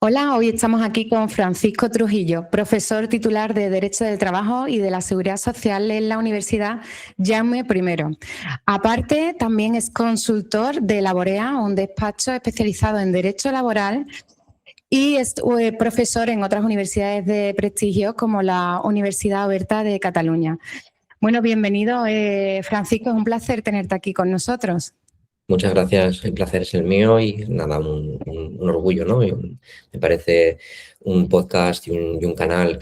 Hola, hoy estamos aquí con Francisco Trujillo, profesor titular de Derecho del Trabajo y de la Seguridad Social en la Universidad Jaume I. Aparte, también es consultor de Laborea, un despacho especializado en Derecho Laboral, y es profesor en otras universidades de prestigio como la Universidad Oberta de Cataluña. Bueno, bienvenido, Francisco, es un placer tenerte aquí con nosotros. Muchas gracias, el placer es el mío y nada, un orgullo, ¿no? Me parece un podcast y un canal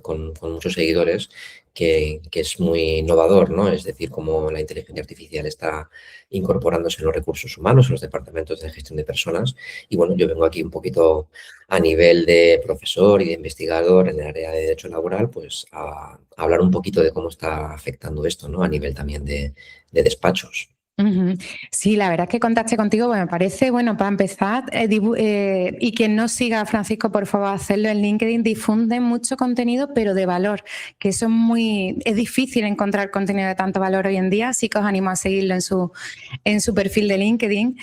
con muchos seguidores que es muy innovador, ¿no? Es decir, cómo la inteligencia artificial está incorporándose en los recursos humanos, en los departamentos de gestión de personas. Y bueno, yo vengo aquí un poquito a nivel de profesor y de investigador en el área de derecho laboral, pues a hablar un poquito de cómo está afectando esto, ¿no? A nivel también de despachos. Sí, la verdad es que contacté contigo, pues me parece, bueno, para empezar, y quien no siga a Francisco, por favor, hacerlo en LinkedIn, difunde mucho contenido, pero de valor, que eso es difícil encontrar contenido de tanto valor hoy en día, así que os animo a seguirlo en su perfil de LinkedIn.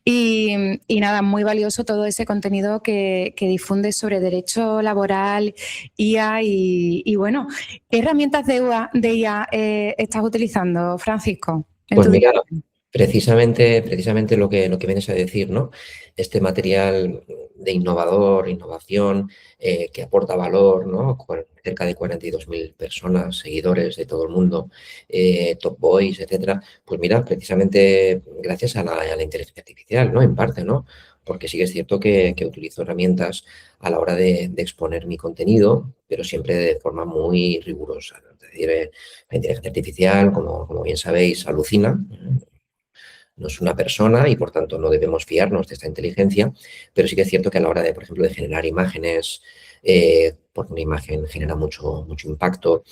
Y nada, muy valioso todo ese contenido que difunde sobre derecho laboral, IA y bueno, ¿qué herramientas de IA estás utilizando, Francisco, en Pues tu día? mira, precisamente lo que vienes a decir, ¿no? Este material de innovación, que aporta valor, ¿no? Cerca de 42.000 personas, seguidores de todo el mundo, Top Boys, etcétera. Pues mira, precisamente gracias a la inteligencia artificial, ¿no? En parte, ¿no? Porque sí que es cierto que utilizo herramientas a la hora de exponer mi contenido, pero siempre de forma muy rigurosa, ¿no? Es decir, la inteligencia artificial, como bien sabéis, alucina. No es una persona y por tanto no debemos fiarnos de esta inteligencia, pero sí que es cierto que a la hora de, por ejemplo, de generar imágenes, porque una imagen genera mucho impacto,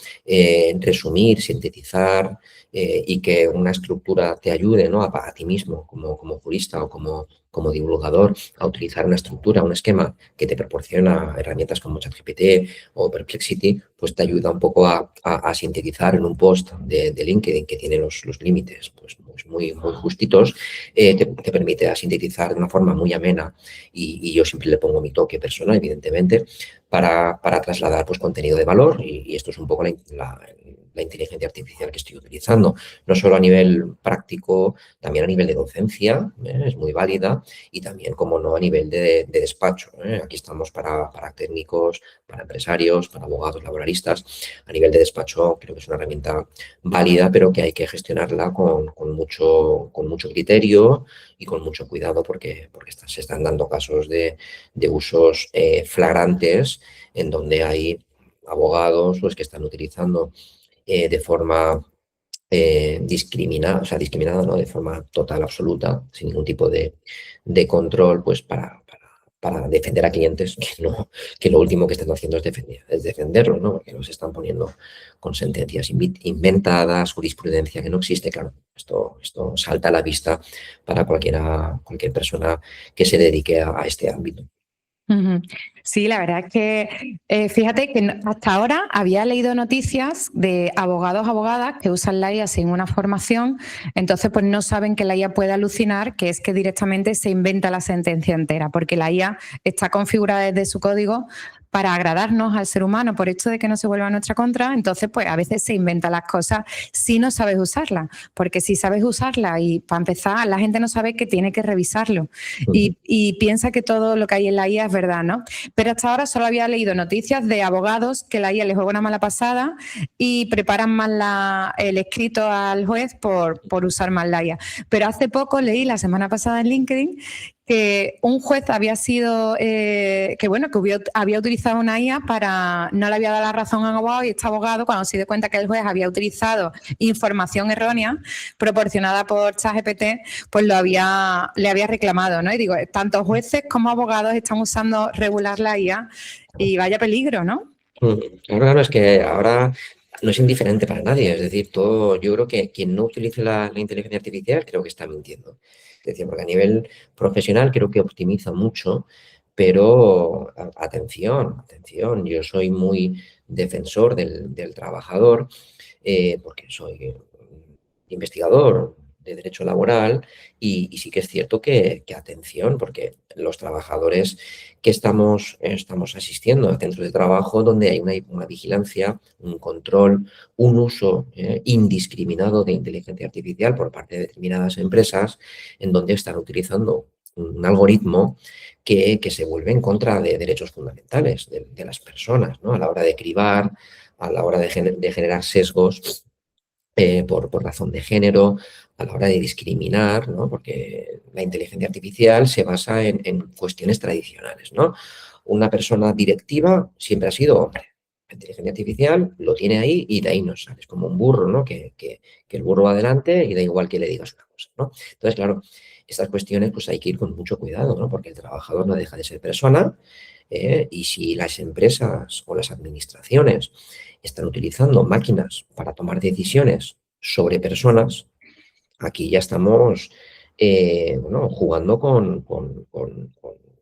resumir, sintetizar y que una estructura te ayude, ¿no? a ti mismo como jurista o como divulgador a utilizar una estructura, un esquema que te proporciona herramientas como ChatGPT o Perplexity, pues te ayuda un poco a sintetizar en un post de LinkedIn que tiene los límites pues muy justitos, te permite sintetizar de una forma muy amena y yo siempre le pongo mi toque personal, evidentemente, para trasladar pues, contenido de valor y esto es un poco la inteligencia artificial que estoy utilizando, no solo a nivel práctico, también a nivel de docencia, es muy válida, y también, como no, a nivel de despacho. Aquí estamos para técnicos, para empresarios, para abogados laboralistas. A nivel de despacho creo que es una herramienta válida, pero que hay que gestionarla con mucho criterio y con mucho cuidado porque se están dando casos de usos flagrantes en donde hay abogados pues, que están utilizando de forma discriminada, o sea, discriminada, ¿no? De forma total, absoluta, sin ningún tipo de control, pues para defender a clientes que lo último que están haciendo es defenderlo, ¿no? Porque nos están poniendo con sentencias inventadas, jurisprudencia que no existe, claro. Esto salta a la vista para cualquier persona que se dedique a este ámbito. Ujú. Sí, la verdad es que fíjate que hasta ahora había leído noticias de abogados, abogadas que usan la IA sin una formación, entonces pues no saben que la IA puede alucinar, que es que directamente se inventa la sentencia entera, porque la IA está configurada desde su código para agradarnos al ser humano por esto de que no se vuelva a nuestra contra, entonces pues a veces se inventa las cosas si no sabes usarla, porque si sabes usarla y para empezar la gente no sabe que tiene que revisarlo y piensa que todo lo que hay en la IA es verdad, ¿no? Pero hasta ahora solo había leído noticias de abogados que la IA les juega una mala pasada y preparan mal el escrito al juez por usar mal la IA. Pero hace poco leí, la semana pasada en LinkedIn, que un juez había sido, había utilizado una IA no le había dado la razón a un abogado y este abogado, cuando se dio cuenta que el juez había utilizado información errónea proporcionada por ChatGPT, pues le había reclamado, ¿no? Y digo, tanto jueces como abogados están usando regular la IA y vaya peligro, ¿no? Claro, es que ahora no es indiferente para nadie. Es decir, yo creo que quien no utilice la inteligencia artificial creo que está mintiendo. Es decir, porque a nivel profesional creo que optimiza mucho, pero atención, yo soy muy defensor del trabajador porque soy investigador, de derecho laboral y sí que es cierto que atención, porque los trabajadores que estamos asistiendo a centros de trabajo donde hay una vigilancia, un control, un uso indiscriminado de inteligencia artificial por parte de determinadas empresas en donde están utilizando un algoritmo que se vuelve en contra de derechos fundamentales de las personas, ¿no? A la hora de cribar, a la hora de generar sesgos por razón de género, a la hora de discriminar, ¿no? Porque la inteligencia artificial se basa en cuestiones tradicionales, ¿no? Una persona directiva siempre ha sido hombre. La inteligencia artificial lo tiene ahí y de ahí no sale. Es como un burro, ¿no? Que el burro va adelante y da igual que le digas una cosa, ¿no? Entonces, claro, estas cuestiones pues hay que ir con mucho cuidado, ¿no? Porque el trabajador no deja de ser persona y si las empresas o las administraciones están utilizando máquinas para tomar decisiones sobre personas, aquí ya estamos bueno, jugando con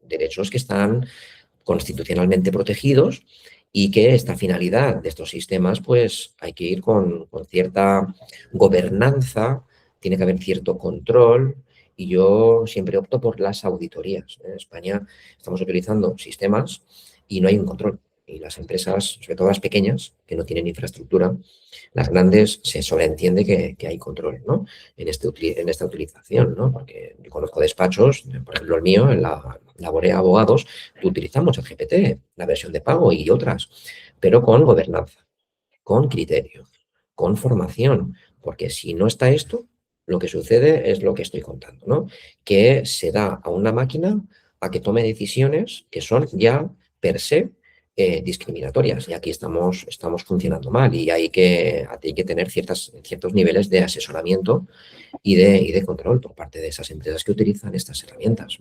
derechos que están constitucionalmente protegidos y que esta finalidad de estos sistemas, pues hay que ir con cierta gobernanza, tiene que haber cierto control y yo siempre opto por las auditorías. En España estamos utilizando sistemas y no hay un control. Y las empresas, sobre todo las pequeñas, que no tienen infraestructura, las grandes se sobreentiende que hay control, ¿no? En esta utilización, ¿no? Porque yo conozco despachos, por ejemplo el mío, en la Laborea Abogados, utilizamos el GPT, la versión de pago y otras, pero con gobernanza, con criterio, con formación, porque si no está esto, lo que sucede es lo que estoy contando, ¿no? Que se da a una máquina a que tome decisiones que son ya per se discriminatorias y aquí estamos funcionando mal y hay que tener ciertos niveles de asesoramiento y de control por parte de esas empresas que utilizan estas herramientas.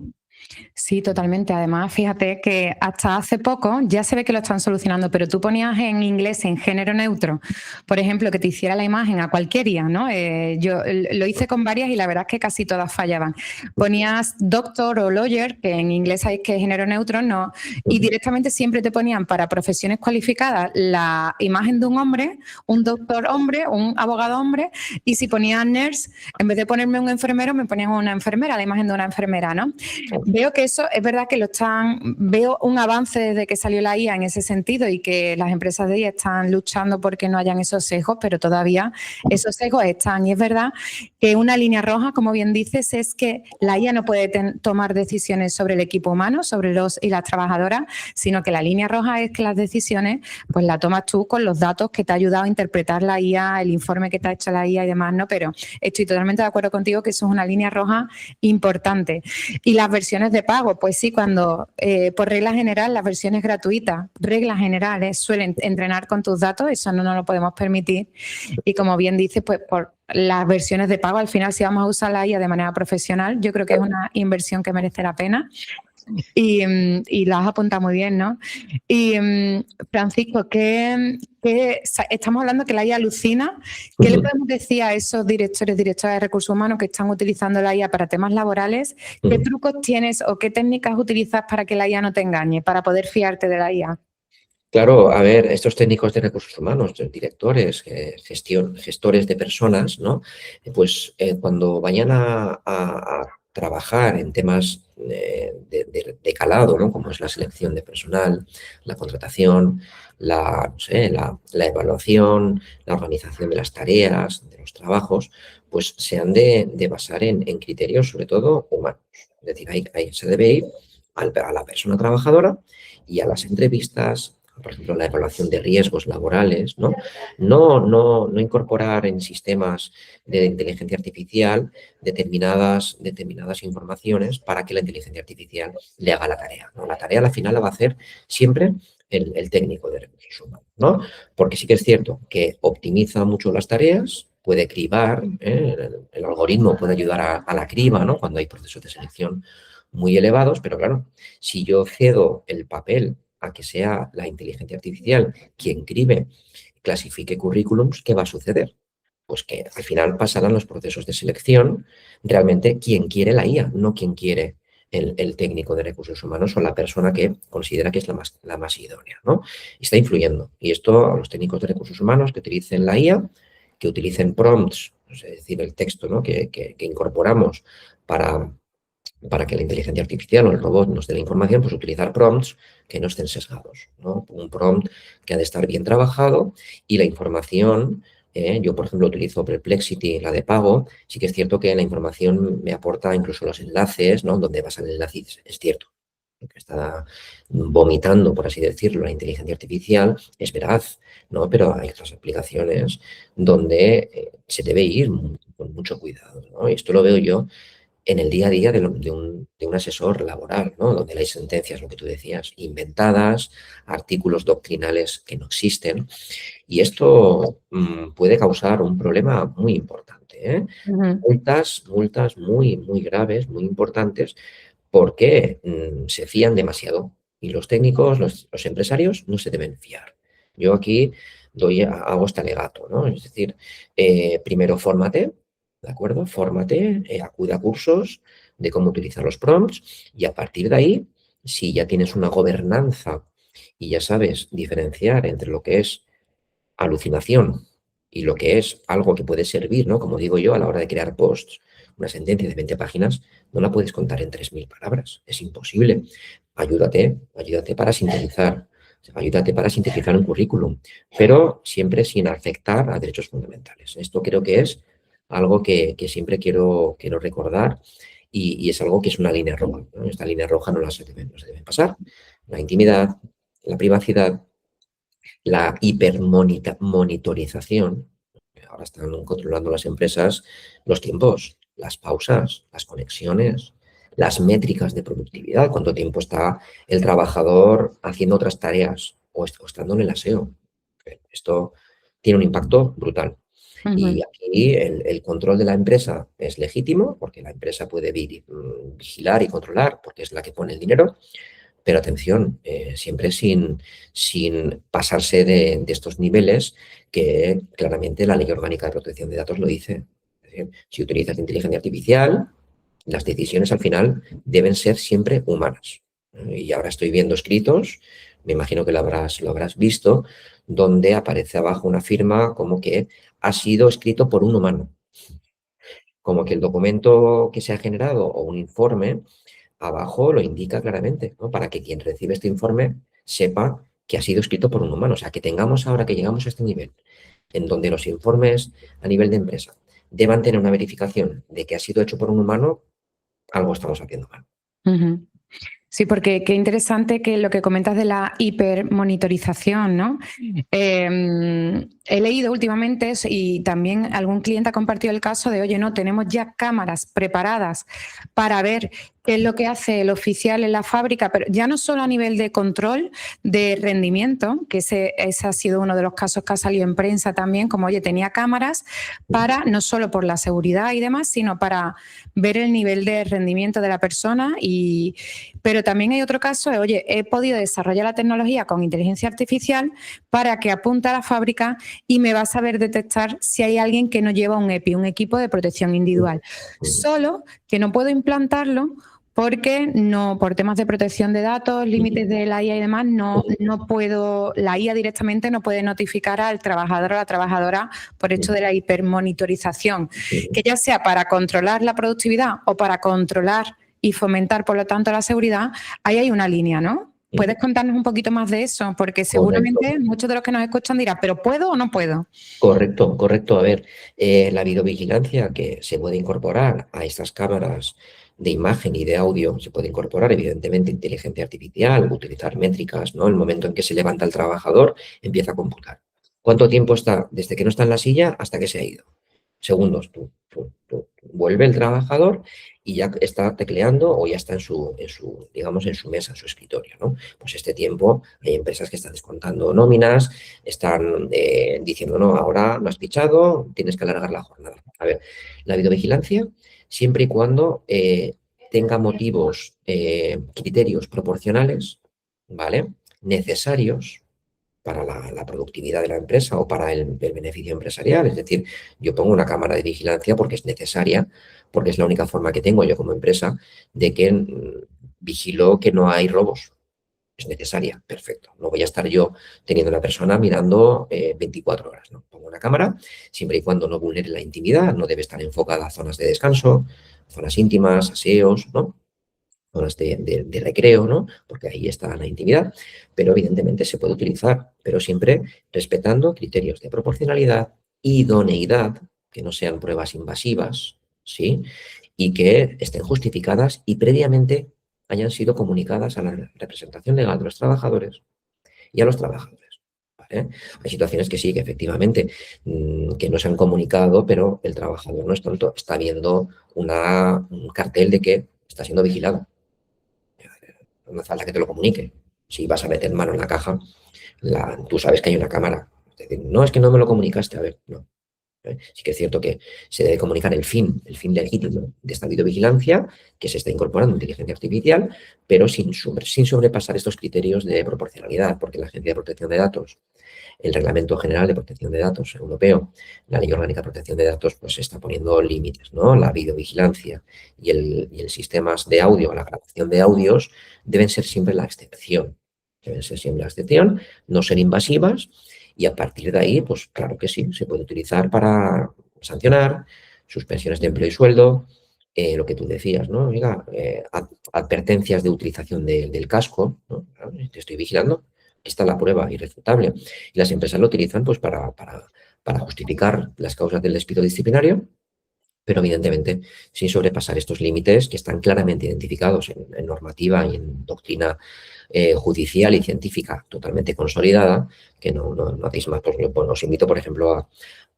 Sí, totalmente. Además, fíjate que hasta hace poco ya se ve que lo están solucionando, pero tú ponías en inglés, en género neutro, por ejemplo, que te hiciera la imagen a cualquier IA, ¿no? Yo lo hice con varias y la verdad es que casi todas fallaban. Ponías doctor o lawyer, que en inglés sabéis que es género neutro, no, y directamente siempre te ponían para profesiones cualificadas la imagen de un hombre, un doctor hombre, un abogado hombre, y si ponías nurse, en vez de ponerme un enfermero, me ponían una enfermera, la imagen de una enfermera, ¿no? Veo que eso es verdad que veo un avance desde que salió la IA en ese sentido y que las empresas de IA están luchando porque no hayan esos sesgos, pero todavía esos sesgos están. Y es verdad que una línea roja, como bien dices, es que la IA no puede tomar decisiones sobre el equipo humano, sobre los y las trabajadoras, sino que la línea roja es que las decisiones pues las tomas tú con los datos que te ha ayudado a interpretar la IA, el informe que te ha hecho la IA y demás, ¿no? Pero estoy totalmente de acuerdo contigo que eso es una línea roja importante. Y las versiones de pago, pues sí, cuando por regla general las versiones gratuitas, reglas generales, suelen entrenar con tus datos, eso no nos lo podemos permitir. Y como bien dices, pues por las versiones de pago, al final si vamos a usar la IA de manera profesional, yo creo que es una inversión que merece la pena. Y lo has apuntado muy bien, ¿no? Y Francisco, estamos hablando que la IA alucina. ¿Qué le podemos decir a esos directores de recursos humanos que están utilizando la IA para temas laborales? ¿Qué trucos tienes o qué técnicas utilizas para que la IA no te engañe, para poder fiarte de la IA? Claro, a ver, estos técnicos de recursos humanos, directores, gestores de personas, ¿no? Pues cuando vayan a trabajar en temas de calado, ¿no? Como es la selección de personal, la contratación, no sé, la evaluación, la organización de las tareas, de los trabajos, pues se han de basar en criterios sobre todo humanos. Es decir, se debe ir a la persona trabajadora y a las entrevistas, por ejemplo, la evaluación de riesgos laborales, ¿no? No incorporar en sistemas de inteligencia artificial determinadas informaciones para que la inteligencia artificial le haga la tarea, ¿no? La tarea al final la va a hacer siempre el técnico de recursos humanos, ¿no? Porque sí que es cierto que optimiza mucho las tareas, puede cribar, el algoritmo puede ayudar a la criba, ¿no? Cuando hay procesos de selección muy elevados, pero claro, si yo cedo el papel a que sea la inteligencia artificial quien cribe, clasifique currículums, ¿qué va a suceder? Pues que al final pasarán los procesos de selección realmente quien quiere la IA, no quien quiere el técnico de recursos humanos o la persona que considera que es la más idónea, ¿no? Y está influyendo. Y esto a los técnicos de recursos humanos que utilicen la IA, que utilicen prompts es decir, el texto, ¿no? que incorporamos para, para que la inteligencia artificial o el robot nos dé la información, pues utilizar prompts que no estén sesgados, ¿no? Un prompt que ha de estar bien trabajado y la información, yo por ejemplo utilizo Perplexity, la de pago, sí que es cierto que la información me aporta incluso los enlaces, ¿no? Donde vas al enlace, es cierto. Lo que está vomitando, por así decirlo, la inteligencia artificial es veraz, ¿no? Pero hay otras aplicaciones donde se debe ir con mucho cuidado, ¿no? Y esto lo veo yo en el día a día de un asesor laboral, ¿no? Donde hay sentencias, lo que tú decías, inventadas, artículos doctrinales que no existen. Y esto puede causar un problema muy importante, ¿eh? Ujú, Multas muy, muy graves, muy importantes, porque se fían demasiado. Y los técnicos, los empresarios, no se deben fiar. Yo aquí hago este alegato, ¿no? Es decir, primero fórmate, ¿de acuerdo? Fórmate, acude a cursos de cómo utilizar los prompts y a partir de ahí, si ya tienes una gobernanza y ya sabes diferenciar entre lo que es alucinación y lo que es algo que puede servir, ¿no? Como digo yo, a la hora de crear posts, una sentencia de 20 páginas, no la puedes contar en 3.000 palabras, es imposible. Ayúdate para sintetizar, ayúdate para sintetizar un currículum, pero siempre sin afectar a derechos fundamentales. Esto creo que es algo que siempre quiero recordar y es algo que es una línea roja, ¿no? Esta línea roja no se debe pasar. La intimidad, la privacidad, la hipermonitorización. Ahora están controlando las empresas los tiempos, las pausas, las conexiones, las métricas de productividad, cuánto tiempo está el trabajador haciendo otras tareas o estando en el aseo. Esto tiene un impacto brutal. Y ujú. aquí el control de la empresa es legítimo, porque la empresa puede vigilar y controlar, porque es la que pone el dinero, pero atención, siempre sin pasarse de estos niveles que claramente la Ley Orgánica de Protección de Datos lo dice. Es decir, si utilizas inteligencia artificial, las decisiones al final deben ser siempre humanas. Y ahora estoy viendo escritos, me imagino que lo habrás visto, donde aparece abajo una firma como que ha sido escrito por un humano, como que el documento que se ha generado o un informe abajo lo indica claramente, ¿no? Para que quien recibe este informe sepa que ha sido escrito por un humano. O sea, que tengamos ahora que llegamos a este nivel, en donde los informes a nivel de empresa deban tener una verificación de que ha sido hecho por un humano, algo estamos haciendo mal. Ujú. Sí, porque qué interesante que lo que comentas de la hipermonitorización, ¿no? He leído últimamente y también algún cliente ha compartido el caso de, oye, no, tenemos ya cámaras preparadas para ver qué es lo que hace el oficial en la fábrica, pero ya no solo a nivel de control de rendimiento, que ese ha sido uno de los casos que ha salido en prensa también, como, oye, tenía cámaras para, no solo por la seguridad y demás, sino para ver el nivel de rendimiento de la persona pero también hay otro caso de, oye, he podido desarrollar la tecnología con inteligencia artificial para que apunte a la fábrica y me va a saber detectar si hay alguien que no lleva un EPI, un equipo de protección individual. Solo que no puedo implantarlo porque no, por temas de protección de datos, límites de la IA y demás, no puedo, la IA directamente no puede notificar al trabajador o a la trabajadora por hecho de la hipermonitorización, que ya sea para controlar la productividad o para controlar y fomentar, por lo tanto, la seguridad, ahí hay una línea, ¿no? ¿Puedes contarnos un poquito más de eso? Porque Correcto. seguramente muchos de los que nos escuchan dirán, ¿pero puedo o no puedo? Correcto, correcto. A ver, la videovigilancia que se puede incorporar a estas cámaras de imagen y de audio, se puede incorporar evidentemente inteligencia artificial, utilizar métricas, ¿no? El momento en que se levanta el trabajador, empieza a computar. ¿Cuánto tiempo está desde que no está en la silla hasta que se ha ido? Segundos. Vuelve el trabajador y ya está tecleando o ya está digamos, en su mesa, en su escritorio, ¿no? Pues este tiempo hay empresas que están descontando nóminas, están diciendo, no, ahora no has fichado, tienes que alargar la jornada. A ver, la videovigilancia, siempre y cuando tenga motivos, criterios proporcionales, ¿vale? Necesarios para la productividad de la empresa o para el beneficio empresarial. Es decir, yo pongo una cámara de vigilancia porque es necesaria, porque es la única forma que tengo yo como empresa de que vigilo que no hay robos. Es necesaria, perfecto. No voy a estar yo teniendo a una persona mirando 24 horas, ¿no? Pongo una cámara, siempre y cuando no vulnere la intimidad, no debe estar enfocada a zonas de descanso, zonas íntimas, aseos, ¿no? Zonas de recreo, ¿no? Porque ahí está la intimidad, pero evidentemente se puede utilizar, pero siempre respetando criterios de proporcionalidad, idoneidad, que no sean pruebas invasivas, ¿sí? Y que estén justificadas y previamente hayan sido comunicadas a la representación legal de los trabajadores y a los trabajadores. ¿Vale? Hay situaciones que sí, que efectivamente, que no se han comunicado, pero el trabajador no es tonto, está viendo un cartel de que está siendo vigilado. No hace falta que te lo comunique. Si vas a meter mano en la caja, tú sabes que hay una cámara. Es decir, no es que no me lo comunicaste, a ver, no. Sí que es cierto que se debe comunicar el fin legítimo de esta videovigilancia, que se está incorporando inteligencia artificial, pero sin sobrepasar estos criterios de proporcionalidad, porque la Agencia de Protección de Datos, el Reglamento General de Protección de Datos Europeo, la Ley Orgánica de Protección de Datos, pues está poniendo límites, ¿no? La videovigilancia y el sistemas de audio, la grabación de audios, deben ser siempre la excepción. Deben ser siempre la excepción, no ser invasivas y a partir de ahí, pues claro que sí, se puede utilizar para sancionar, suspensiones de empleo y sueldo, lo que tú decías, ¿no? Oiga, advertencias de utilización del casco, ¿no? Te estoy vigilando, aquí está la prueba irrefutable. Y las empresas lo utilizan pues para justificar las causas del despido disciplinario, pero evidentemente sin sobrepasar estos límites que están claramente identificados en normativa y en doctrina judicial y científica totalmente consolidada, que no hacéis más. Pues, os invito, por ejemplo,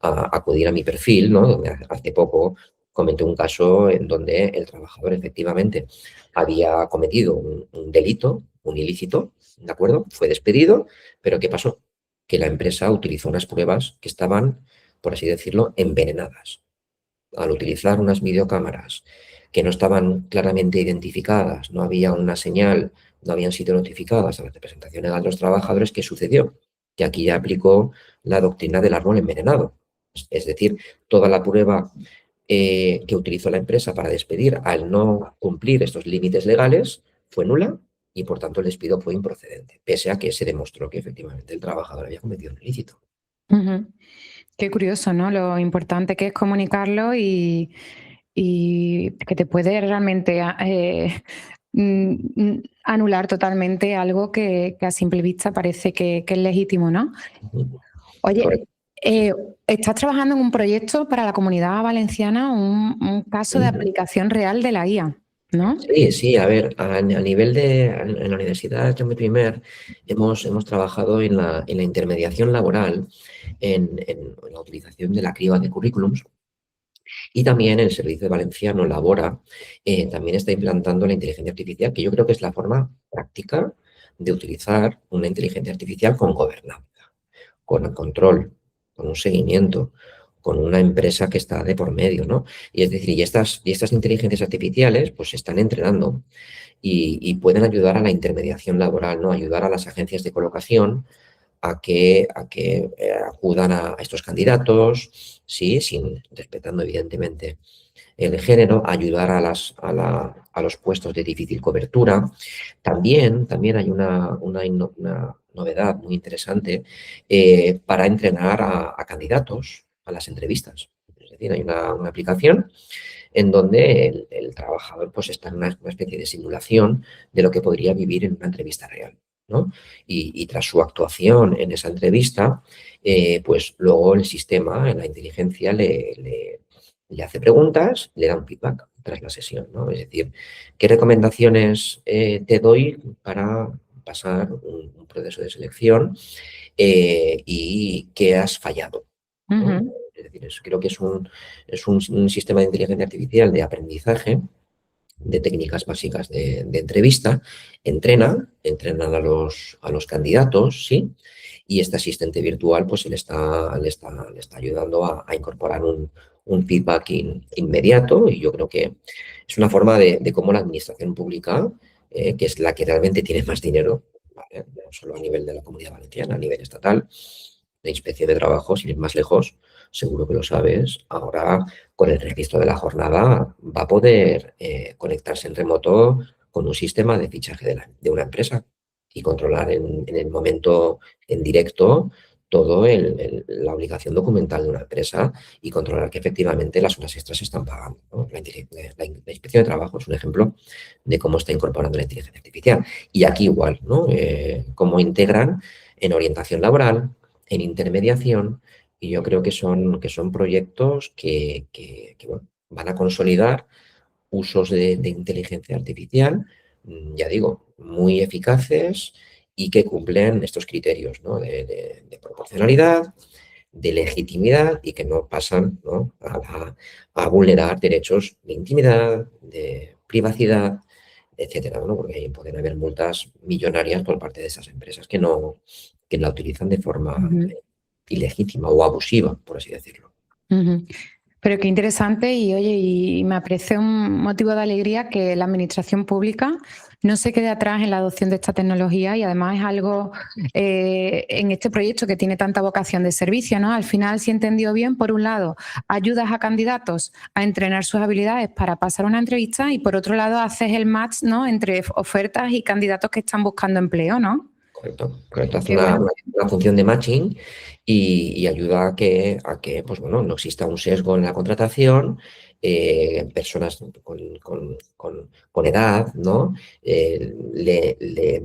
a acudir a mi perfil, ¿no? Donde hace poco comenté un caso en donde el trabajador efectivamente había cometido un delito, un ilícito, ¿de acuerdo? Fue despedido, pero ¿qué pasó? Que la empresa utilizó unas pruebas que estaban, por así decirlo, envenenadas. Al utilizar unas videocámaras que no estaban claramente identificadas, no había una señal, no habían sido notificadas a la representación legal de los trabajadores, ¿qué sucedió? Que aquí ya aplicó la doctrina del árbol envenenado. Es decir, toda la prueba que utilizó la empresa para despedir al no cumplir estos límites legales fue nula y por tanto el despido fue improcedente, pese a que se demostró que efectivamente el trabajador había cometido un ilícito. Ujú. Qué curioso, ¿no? Lo importante que es comunicarlo y que te puede realmente anular totalmente algo que a simple vista parece que es legítimo, ¿no? Oye, Correcto. Sí. eh, estás trabajando en un proyecto para la Comunidad Valenciana, un caso de Ujú. aplicación real de la IA, ¿no? Sí, sí, a ver, a nivel en la Universidad Jaume I hemos trabajado en la intermediación laboral, en la utilización de la criba de currículums y también el Servicio Valenciano Labora también está implantando la inteligencia artificial, que yo creo que es la forma práctica de utilizar una inteligencia artificial con gobernanza, con el control, con un seguimiento, con una empresa que está de por medio, ¿no? Y es decir, y estas inteligencias artificiales pues se están entrenando y pueden ayudar a la intermediación laboral, ¿no? Ayudar a las agencias de colocación a que acudan a estos candidatos, sí, respetando evidentemente el género, ayudar a los puestos de difícil cobertura. También hay una novedad muy interesante para entrenar a candidatos a las entrevistas. Es decir, hay una aplicación en donde el trabajador pues, está en una especie de simulación de lo que podría vivir en una entrevista real, ¿no? Y tras su actuación en esa entrevista, pues luego el sistema, la inteligencia, le hace preguntas, le da un feedback tras la sesión, ¿no? Es decir, ¿qué recomendaciones te doy para pasar un proceso de selección y qué has fallado? ¿No? Ujú. Es decir, creo que es un sistema de inteligencia artificial de aprendizaje de técnicas básicas de entrevista, entrenan a los candidatos, ¿sí? Y este asistente virtual pues le está ayudando a incorporar un feedback inmediato y yo creo que es una forma de cómo la administración pública, que es la que realmente tiene más dinero, ¿vale? No solo a nivel de la Comunidad Valenciana, a nivel estatal, de inspección de trabajo, sin ir más lejos, seguro que lo sabes, ahora con el registro de la jornada va a poder conectarse en remoto con un sistema de fichaje de una empresa y controlar en el momento, en directo, todo la obligación documental de una empresa y controlar que efectivamente las horas extras se están pagando, ¿no? La inspección de trabajo es un ejemplo de cómo está incorporando la inteligencia artificial. Y aquí igual, ¿no? Cómo integran en orientación laboral, en intermediación, y yo creo que son proyectos que, bueno, van a consolidar usos de inteligencia artificial, ya digo, muy eficaces y que cumplen estos criterios, ¿no? De proporcionalidad, de legitimidad y que no pasan, ¿no? A vulnerar derechos de intimidad, de privacidad, etcétera, ¿no? Porque ahí pueden haber multas millonarias por parte de esas empresas que la utilizan de forma Ujú, ilegítima o abusiva, por así decirlo. ujú. Pero qué interesante y oye, y me parece un motivo de alegría que la administración pública no se quede atrás en la adopción de esta tecnología y además es algo en este proyecto que tiene tanta vocación de servicio, ¿no? Al final, si he entendido bien, por un lado, ayudas a candidatos a entrenar sus habilidades para pasar una entrevista y por otro lado, haces el match, ¿no? Entre ofertas y candidatos que están buscando empleo, ¿no? Correcto, correcto. Hace Qué bueno. una función de matching y ayuda a que pues, bueno, no exista un sesgo en la contratación, personas con edad, ¿no? Le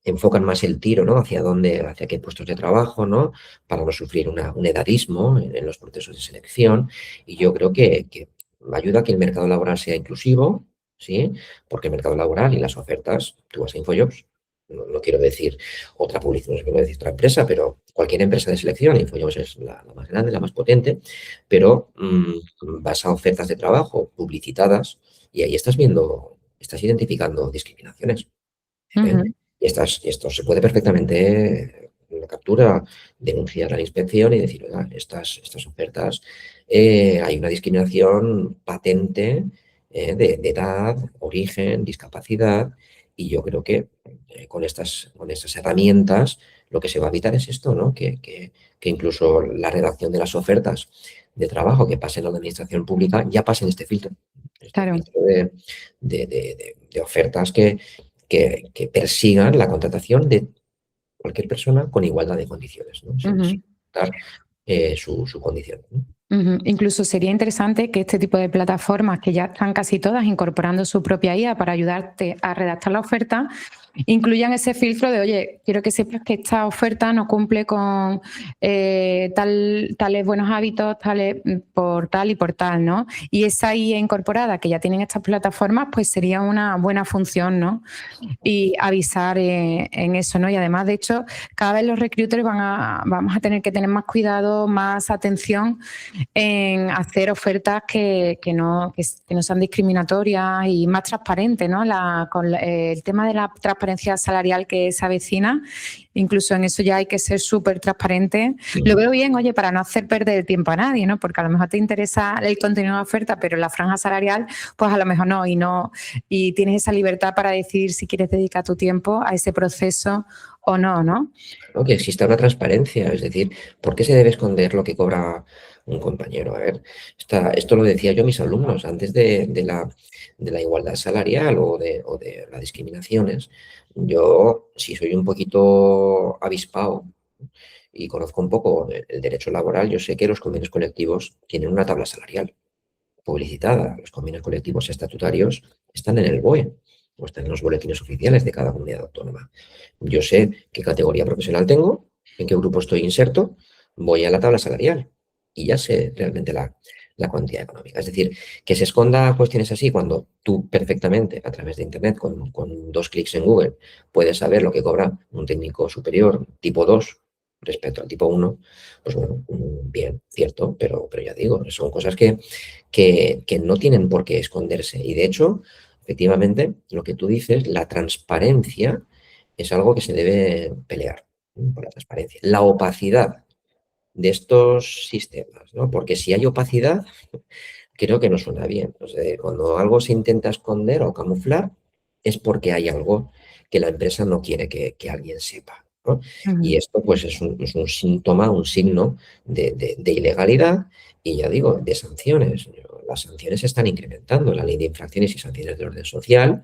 enfocan más el tiro, ¿no? Hacia qué puestos de trabajo, ¿no? Para no sufrir un edadismo en los procesos de selección. Y yo creo que ayuda a que el mercado laboral sea inclusivo, ¿sí? Porque el mercado laboral y las ofertas, tú vas a InfoJobs, no quiero decir otra publicidad, no quiero decir otra empresa, pero cualquier empresa de selección, InfoJobs es la más grande, la más potente, pero vas a ofertas de trabajo publicitadas y ahí estás identificando discriminaciones. ¿Eh? Ujú, Y esto se puede perfectamente, una captura, denunciar a la inspección y decir, oiga, estas ofertas, hay una discriminación patente de edad, origen, discapacidad, y yo creo que con estas herramientas lo que se va a evitar es esto, ¿no? Que incluso la redacción de las ofertas de trabajo que pasen a la administración pública ya pasen este claro. filtro de ofertas que persigan la contratación de cualquier persona con igualdad de condiciones, ¿no? Sin Ujú. importar su condición, ¿no? Ujú. Incluso sería interesante que este tipo de plataformas, que ya están casi todas incorporando su propia IA para ayudarte a redactar la oferta, incluyan ese filtro de, oye, quiero que sepas que esta oferta no cumple con tales buenos hábitos, tales por tal y por tal, ¿no? Y esa IA incorporada que ya tienen estas plataformas, pues sería una buena función, ¿no? Y avisar en eso, ¿no? Y además, de hecho, cada vez los recruiters vamos a tener que tener más cuidado, más atención en hacer ofertas que no sean discriminatorias y más transparentes, ¿no? El tema de la transparencia salarial que se avecina, incluso en eso ya hay que ser súper transparente. Lo veo bien, oye, para no hacer perder el tiempo a nadie, ¿no? Porque a lo mejor te interesa el contenido de oferta, pero la franja salarial, pues a lo mejor no, y tienes esa libertad para decidir si quieres dedicar tu tiempo a ese proceso o no, ¿no? ¿No? Que exista una transparencia, es decir, ¿por qué se debe esconder lo que cobra un compañero? A ver, esto lo decía yo a mis alumnos antes de la igualdad salarial o de las discriminaciones. Yo, si soy un poquito avispado y conozco un poco el derecho laboral, yo sé que los convenios colectivos tienen una tabla salarial publicitada. Los convenios colectivos estatutarios están en el BOE o están en los boletines oficiales de cada comunidad autónoma. Yo sé qué categoría profesional tengo, en qué grupo estoy inserto, voy a la tabla salarial y ya sé realmente la cuantía económica. Es decir, que se esconda cuestiones así cuando tú perfectamente a través de Internet, con 2 clics en Google, puedes saber lo que cobra un técnico superior tipo 2 respecto al tipo 1, pues bueno, bien, cierto, pero ya digo, son cosas que no tienen por qué esconderse. Y de hecho, efectivamente, lo que tú dices, la transparencia es algo que se debe pelear, ¿no? Por la transparencia. La opacidad de estos sistemas, ¿no? Porque si hay opacidad, creo que no suena bien. O sea, cuando algo se intenta esconder o camuflar, es porque hay algo que la empresa no quiere que alguien sepa, ¿no? Y Ujú. esto, pues, es un síntoma, un signo de ilegalidad y, ya digo, de sanciones. Las sanciones se están incrementando. La ley de infracciones y sanciones de orden social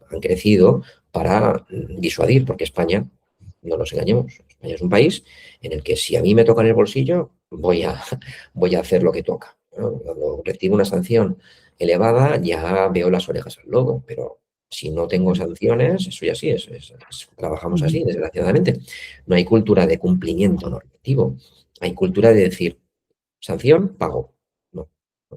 han crecido para disuadir, porque España, no nos engañemos, España es un país en el que si a mí me toca en el bolsillo, voy a hacer lo que toca, ¿no? Cuando recibo una sanción elevada, ya veo las orejas al lobo, pero si no tengo sanciones, eso ya sí, trabajamos Ujú, así, desgraciadamente. No hay cultura de cumplimiento normativo, hay cultura de decir, sanción, pago. No,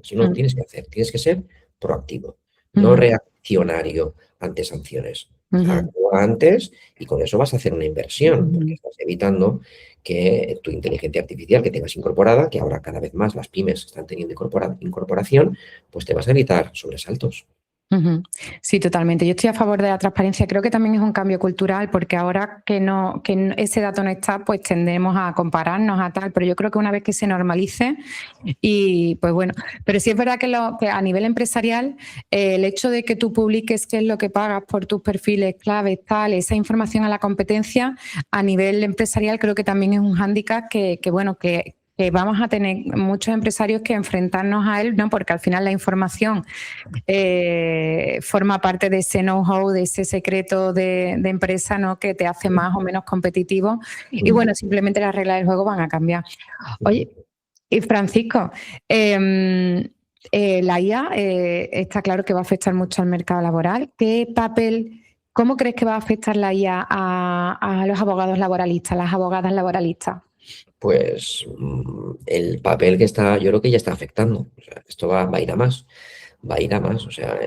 si no lo ujú, tienes que hacer, tienes que ser proactivo, no ujú, reaccionario ante sanciones. ujú, Actúa antes y con eso vas a hacer una inversión, porque ujú. estás evitando que tu inteligencia artificial que tengas incorporada, que ahora cada vez más las pymes están teniendo incorporación, pues te vas a evitar sobresaltos. Ujú. Sí, totalmente. Yo estoy a favor de la transparencia. Creo que también es un cambio cultural porque ahora ese dato no está, pues tendemos a compararnos a tal, pero yo creo que una vez que se normalice y pues bueno, pero sí es verdad que a nivel empresarial el hecho de que tú publiques qué es lo que pagas por tus perfiles claves, tal, esa información a la competencia a nivel empresarial creo que también es un hándicap bueno, que vamos a tener muchos empresarios que enfrentarnos a él, ¿no? Porque al final la información forma parte de ese know-how, de ese secreto de empresa, ¿no? Que te hace más o menos competitivo. Y Ujú, bueno, simplemente las reglas del juego van a cambiar. ujú. Oye, y Francisco, la IA está claro que va a afectar mucho al mercado laboral. ¿Cómo crees que va a afectar la IA a los abogados laboralistas, las abogadas laboralistas? Pues el papel que está, yo creo que ya está afectando. O sea, esto va a ir a más, va a ir a más. O sea,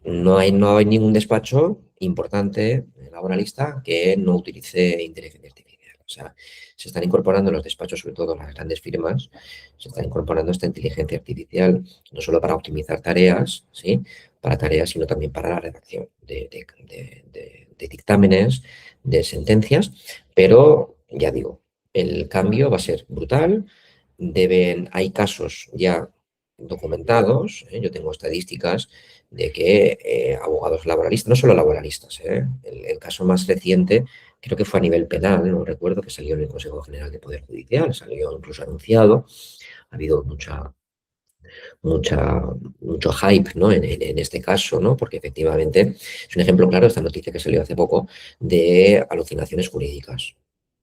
no hay ningún despacho importante laboralista que no utilice inteligencia artificial. O sea, se están incorporando en los despachos, sobre todo las grandes firmas, se están incorporando esta inteligencia artificial no solo para optimizar tareas, ¿sí? Para tareas, sino también para la redacción de dictámenes, de sentencias, pero ya digo, el cambio va a ser brutal. Hay casos ya documentados, ¿eh? Yo tengo estadísticas de que abogados laboralistas, no solo laboralistas, el caso más reciente creo que fue a nivel penal, no recuerdo, que salió en el Consejo General de Poder Judicial, salió incluso anunciado, ha habido mucha, mucho hype, ¿no? En este caso, ¿no? Porque efectivamente es un ejemplo claro, esta noticia que salió hace poco, de alucinaciones jurídicas.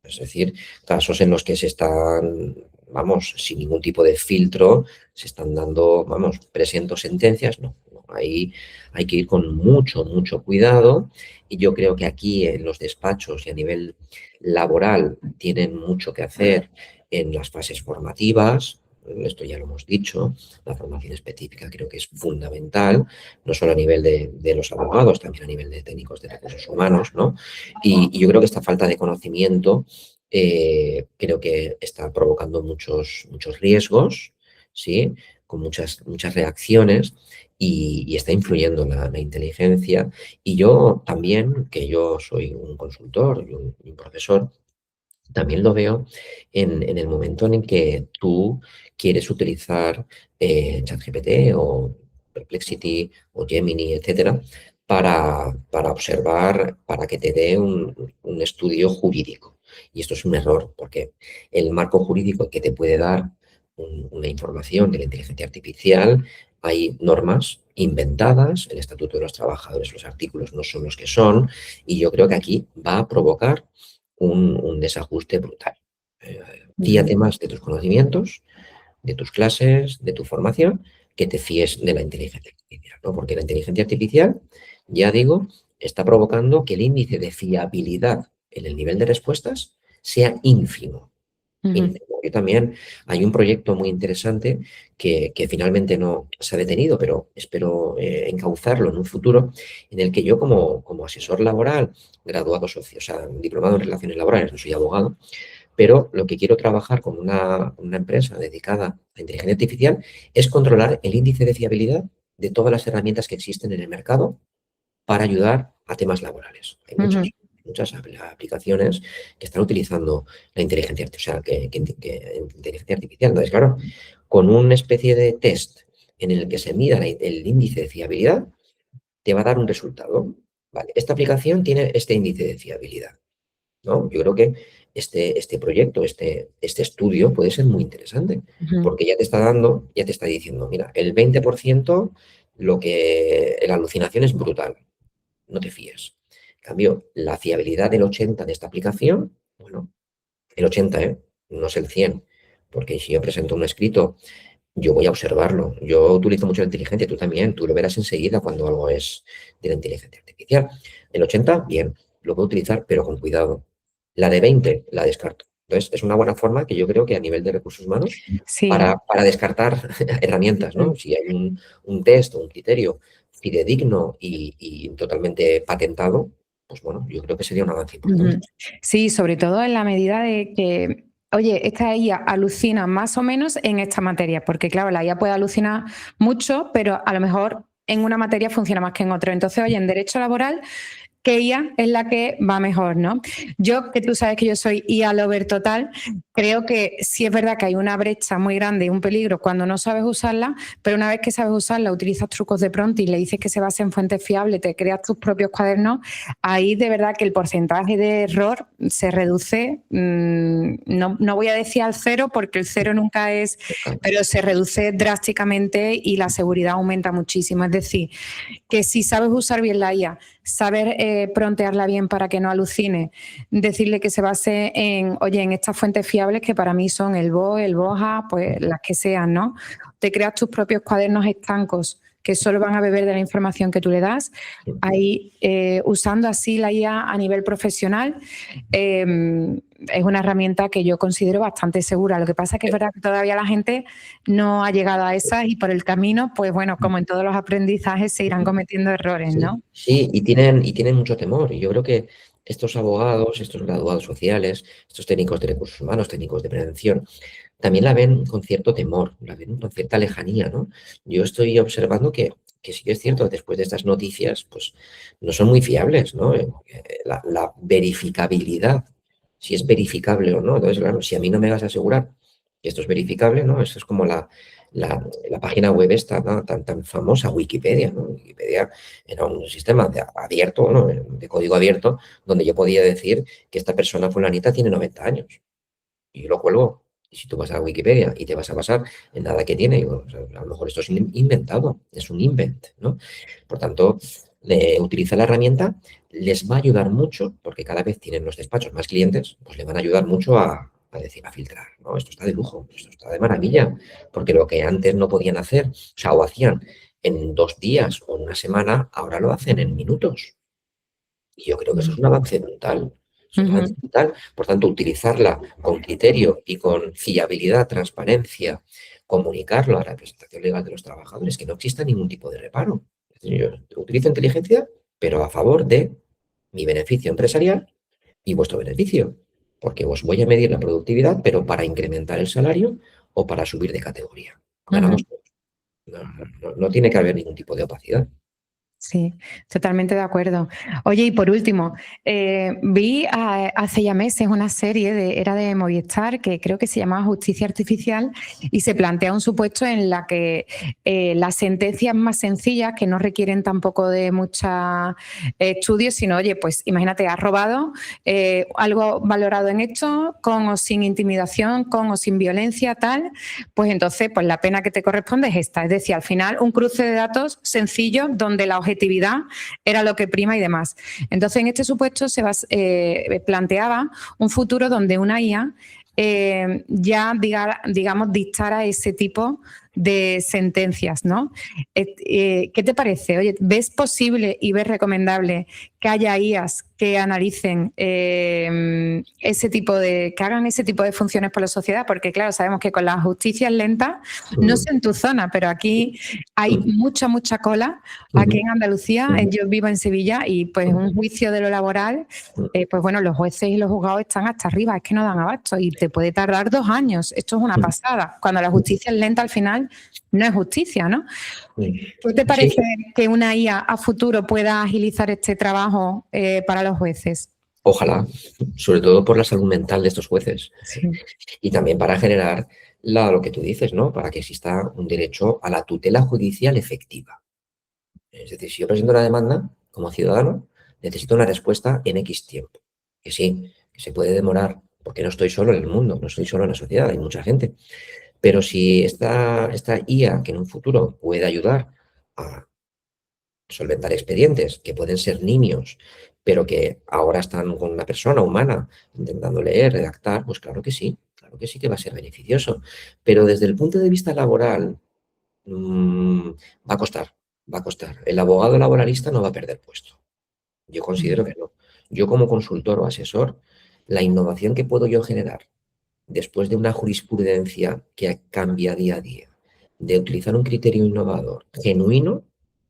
Es decir, casos en los que se están, vamos, sin ningún tipo de filtro, se están dando, vamos, presento sentencias, no. Ahí hay que ir con mucho, mucho cuidado y yo creo que aquí en los despachos y a nivel laboral tienen mucho que hacer en las fases formativas, esto ya lo hemos dicho, la formación específica creo que es fundamental, no solo a nivel de los abogados, también a nivel de técnicos de recursos humanos, ¿no? Y yo creo que esta falta de conocimiento creo que está provocando muchos riesgos, ¿sí? Con muchas reacciones y está influyendo la inteligencia. Y yo también, que yo soy un consultor y un profesor, también lo veo en el momento en que tú quieres utilizar ChatGPT o Perplexity o Gemini, etcétera, para observar, para que te dé un estudio jurídico. Y esto es un error, porque el marco jurídico que te puede dar una información de la inteligencia artificial, hay normas inventadas, el Estatuto de los Trabajadores, los artículos no son los que son, y yo creo que aquí va a provocar un desajuste brutal. Eh, Ujú, Fíate más de tus conocimientos, de tus clases, de tu formación, que te fíes de la inteligencia artificial, ¿no? Porque la inteligencia artificial, ya digo, está provocando que el índice de fiabilidad en el nivel de respuestas sea ínfimo. ujú, Ínfimo. Yo también hay un proyecto muy interesante que finalmente no se ha detenido, pero espero encauzarlo en un futuro, en el que yo como asesor laboral, graduado socio, o sea, diplomado en relaciones laborales, no soy abogado, pero lo que quiero trabajar con una empresa dedicada a inteligencia artificial es controlar el índice de fiabilidad de todas las herramientas que existen en el mercado para ayudar a temas laborales. Hay ujú, muchas aplicaciones que están utilizando la inteligencia artificial, inteligencia artificial. Entonces, claro, con una especie de test en el que se mida el índice de fiabilidad, te va a dar un resultado. Vale, esta aplicación tiene este índice de fiabilidad, ¿no? Yo creo que este proyecto, este estudio puede ser muy interesante, ujú. porque ya te está dando, ya te está diciendo, mira, el 20% la alucinación es brutal, no te fíes. cambio, la fiabilidad del 80 de esta aplicación, bueno, el 80, ¿eh? No es el 100, porque si yo presento un escrito, yo voy a observarlo. Yo utilizo mucho la inteligencia, tú también, tú lo verás enseguida cuando algo es de la inteligencia artificial. El 80, bien, lo puedo utilizar, pero con cuidado. La de 20, la descarto. Entonces, es una buena forma que yo creo que a nivel de recursos humanos, Sí. para descartar herramientas, ¿no? Si hay un test o un criterio fidedigno y totalmente patentado, pues bueno, yo creo que sería un avance importante. Ujú. Sí, sobre todo en la medida de que, oye, esta IA alucina más o menos en esta materia, porque claro, la IA puede alucinar mucho, pero a lo mejor en una materia funciona más que en otra. Entonces, oye, en derecho laboral, ¿qué IA es la que va mejor, no? Yo, que tú sabes que yo soy IA lover total, creo que sí es verdad que hay una brecha muy grande y un peligro cuando no sabes usarla, pero una vez que sabes usarla, utilizas trucos de prompt y le dices que se base en fuentes fiables, te creas tus propios cuadernos, ahí de verdad que el porcentaje de error se reduce, no voy a decir al cero porque el cero nunca es, pero se reduce drásticamente y la seguridad aumenta muchísimo. Es decir, que si sabes usar bien la IA, saber prontearla bien para que no alucine, decirle que se base en, oye, en estas fuentes fiables que para mí son el BO, el BOJA, pues las que sean, ¿no? Te creas tus propios cuadernos estancos que solo van a beber de la información que tú le das. Ahí, usando así la IA a nivel profesional, es una herramienta que yo considero bastante segura. Lo que pasa es que es verdad que todavía la gente no ha llegado a esas y por el camino, pues bueno, como en todos los aprendizajes, se irán cometiendo errores, Sí, ¿no? sí, y tienen mucho temor. Y yo creo que estos abogados, estos graduados sociales, estos técnicos de recursos humanos, técnicos de prevención, también la ven con cierto temor, la ven con cierta lejanía, ¿no? Yo estoy observando que sí que es cierto, después de estas noticias, pues no son muy fiables, ¿no? La verificabilidad, si es verificable o no. Entonces, claro, si a mí no me vas a asegurar que esto es verificable, ¿no? Eso es como la página web esta, ¿no? tan famosa, Wikipedia, ¿no? Wikipedia era un sistema abierto, ¿no? De código abierto, donde yo podía decir que esta persona fulanita tiene 90 años. Y yo lo cuelgo. Y si tú vas a Wikipedia y te vas a basar en nada que tiene, digo, o sea, a lo mejor esto es inventado, es un invent, ¿no? Por tanto, utiliza la herramienta, les va a ayudar mucho, porque cada vez tienen los despachos más clientes, pues le van a ayudar mucho a decir, a filtrar, ¿no? Esto está de lujo, esto está de maravilla, porque lo que antes no podían hacer, o sea, o hacían en 2 días o en una semana, ahora lo hacen en minutos. Y yo creo que eso es un avance brutal. Es un avance Ujú, brutal. Por tanto, utilizarla con criterio y con fiabilidad, transparencia, comunicarlo a la representación legal de los trabajadores, que no exista ningún tipo de reparo. Es decir, yo utilizo inteligencia, pero a favor de mi beneficio empresarial y vuestro beneficio. Porque os voy a medir la productividad, pero para incrementar el salario o para subir de categoría. ujú. Ganamos todos. No tiene que haber ningún tipo de opacidad. Sí, totalmente de acuerdo. Oye, y por último, vi hace ya meses una serie, era de Movistar, que creo que se llamaba Justicia Artificial, y se plantea un supuesto en la que las sentencias más sencillas, que no requieren tampoco de muchos estudios, sino, oye, pues imagínate, has robado algo valorado en esto, con o sin intimidación, con o sin violencia, tal, pues entonces pues la pena que te corresponde es esta. Es decir, al final un cruce de datos sencillo donde la objetividad era lo que prima y demás. Entonces, en este supuesto se planteaba un futuro donde una IA ya, digamos, dictara ese tipo de sentencias, ¿no? ¿Qué te parece? Oye, ¿ves posible y ves recomendable que haya IAs que analicen que hagan ese tipo de funciones por la sociedad? Porque, claro, sabemos que con la justicia lenta, no sé en tu zona, pero aquí hay mucha cola. Aquí en Andalucía, yo vivo en Sevilla y pues un juicio de lo laboral, pues bueno, los jueces y los juzgados están hasta arriba, es que no dan abasto y te puede tardar 2 años. Esto es una pasada. Cuando la justicia es lenta, al final no es justicia, ¿no? ¿Qué te Sí, parece que una IA a futuro pueda agilizar este trabajo para los jueces? ojalá, sobre todo por la salud mental de estos jueces Sí. y también para generar lo que tú dices, ¿no? Para que exista un derecho a la tutela judicial efectiva. Es decir, si yo presento una demanda como ciudadano, necesito una respuesta en X tiempo. Que sí, que se puede demorar, porque no estoy solo en el mundo, no estoy solo en la sociedad, hay mucha gente. Pero si esta IA, que en un futuro puede ayudar a solventar expedientes que pueden ser nimios pero que ahora están con una persona humana intentando leer, redactar, pues claro que sí que va a ser beneficioso. Pero desde el punto de vista laboral, va a costar, va a costar. El abogado laboralista no va a perder puesto. Yo considero que no. Yo como consultor o asesor, la innovación que puedo yo generar después de una jurisprudencia que cambia día a día, de utilizar un criterio innovador genuino,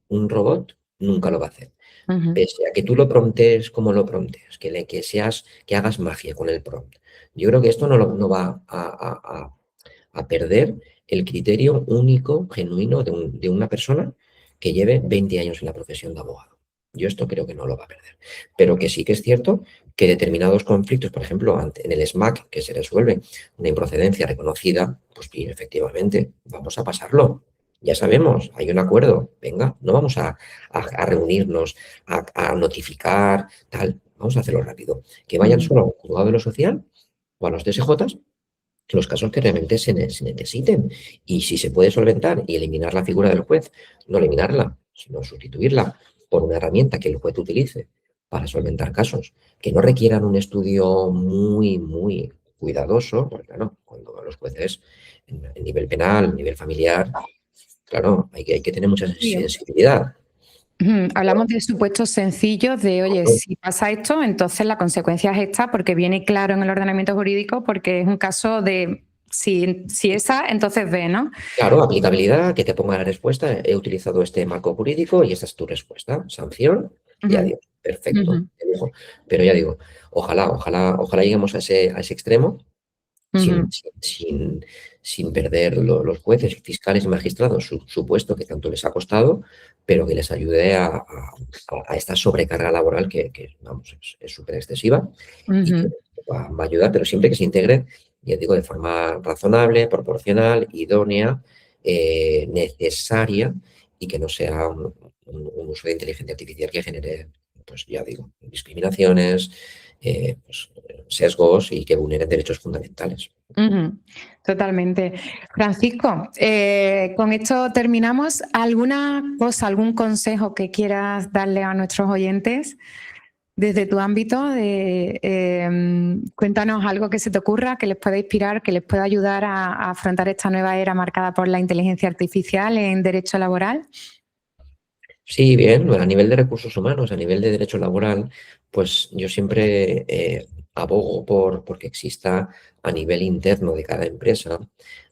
un robot nunca lo va a hacer. Ujú, Pese a que tú lo promptes como lo promptes, que hagas magia con el prompt. Yo creo que esto no va a perder el criterio único, genuino de una persona que lleve 20 años en la profesión de abogado. Yo esto creo que no lo va a perder. Pero que sí que es cierto que determinados conflictos, por ejemplo, en el SMAC, que se resuelve una improcedencia reconocida, pues sí, efectivamente, vamos a pasarlo. Ya sabemos, hay un acuerdo. Venga, no vamos a reunirnos, a notificar, tal. Vamos a hacerlo rápido. Que vayan ujú, solo al juzgado de lo social o a los TSJs los casos que realmente se necesiten. Y si se puede solventar y eliminar la figura del juez, no eliminarla, sino sustituirla por una herramienta que el juez utilice para solventar casos que no requieran un estudio muy, muy cuidadoso, porque claro, cuando los jueces en nivel penal, en nivel familiar, claro, hay que tener mucha sí. sensibilidad. Ujú, hablamos de supuestos sencillos de, oye, si pasa esto, entonces la consecuencia es esta, porque viene claro en el ordenamiento jurídico, porque es un caso de si esa, entonces ve, ¿no? Claro, aplicabilidad, que te ponga la respuesta. He utilizado este marco jurídico y esta es tu respuesta. Sanción y Ujú, adiós. ujú, Perfecto. Te dejo. Pero ya digo, ojalá lleguemos a ese extremo ujú, sin perder los jueces, fiscales y magistrados su puesto que tanto les ha costado, pero que les ayude a esta sobrecarga laboral que, vamos, es súper excesiva y que ujú, va a ayudar, pero siempre que se integre, ya digo, de forma razonable, proporcional, idónea, necesaria y que no sea un uso de inteligencia artificial que genere, pues ya digo, discriminaciones, pues, sesgos y que vulneren derechos fundamentales. ujú. Totalmente. Francisco, con esto terminamos. ¿Alguna cosa, algún consejo que quieras darle a nuestros oyentes? Desde tu ámbito, cuéntanos algo que se te ocurra, que les pueda inspirar, que les pueda ayudar a afrontar esta nueva era marcada por la inteligencia artificial en derecho laboral. Sí, bien, a nivel de recursos humanos, a nivel de derecho laboral, pues yo siempre abogo porque exista a nivel interno de cada empresa,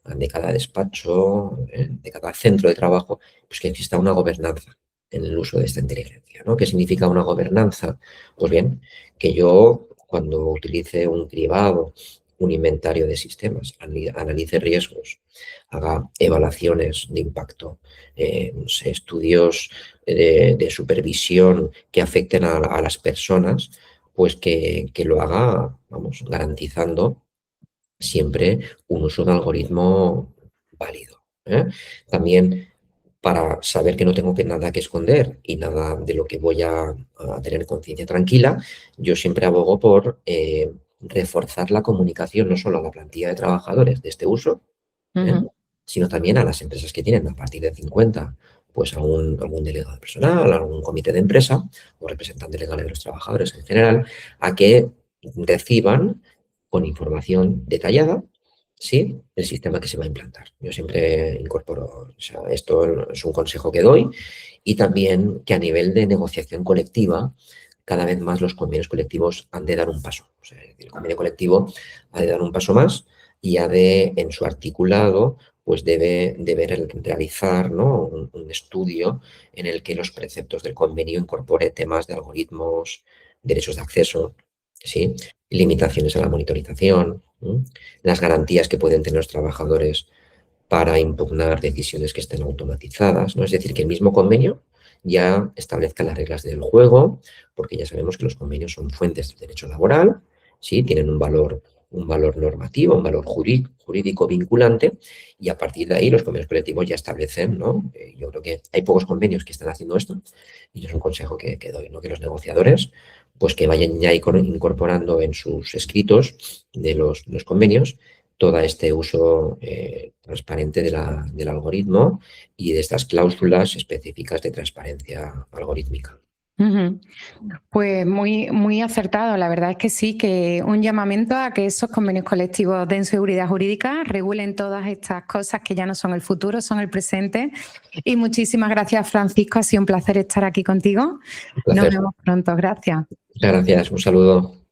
de cada despacho, de cada centro de trabajo, pues que exista una gobernanza en el uso de esta inteligencia, ¿no? ¿Qué significa una gobernanza? Pues bien, que yo cuando utilice un cribado, un inventario de sistemas, analice riesgos, haga evaluaciones de impacto, no sé, estudios de supervisión que afecten a las personas, pues que lo haga, vamos, garantizando siempre un uso de algoritmo válido. ¿Eh? También para saber que no tengo nada que esconder y nada de lo que voy a tener conciencia tranquila, yo siempre abogo por reforzar la comunicación no solo a la plantilla de trabajadores de este uso, ¿eh? Ujú, Sino también a las empresas que tienen a partir de 50, pues algún delegado de personal, algún comité de empresa o representante legal de los trabajadores en general, a que reciban con información detallada, ¿sí? El sistema que se va a implantar. Yo siempre incorporo, o sea, esto es un consejo que doy y también que a nivel de negociación colectiva, cada vez más los convenios colectivos han de dar un paso. O sea, el convenio colectivo ha de dar un paso más y ha de, en su articulado, pues debe realizar, ¿no? Un estudio en el que los preceptos del convenio incorpore temas de algoritmos, derechos de acceso, ¿sí? Limitaciones a la monitorización, ¿no? Las garantías que pueden tener los trabajadores para impugnar decisiones que estén automatizadas, ¿no? Es decir, que el mismo convenio ya establezca las reglas del juego, porque ya sabemos que los convenios son fuentes del derecho laboral, ¿sí? Tienen un valor normativo, un valor jurídico vinculante, y a partir de ahí los convenios colectivos ya establecen, ¿no? Yo creo que hay pocos convenios que están haciendo esto, y es un consejo que doy, ¿no? Que los negociadores, pues que vayan ya incorporando en sus escritos de los convenios todo este uso transparente del algoritmo y de estas cláusulas específicas de transparencia algorítmica. Ujú. Pues muy acertado. La verdad es que sí, que un llamamiento a que esos convenios colectivos den seguridad jurídica, regulen todas estas cosas que ya no son el futuro, son el presente. Y muchísimas gracias, Francisco. Ha sido un placer estar aquí contigo. Un Nos placer. vemos pronto. Gracias. Muchas gracias. Un saludo.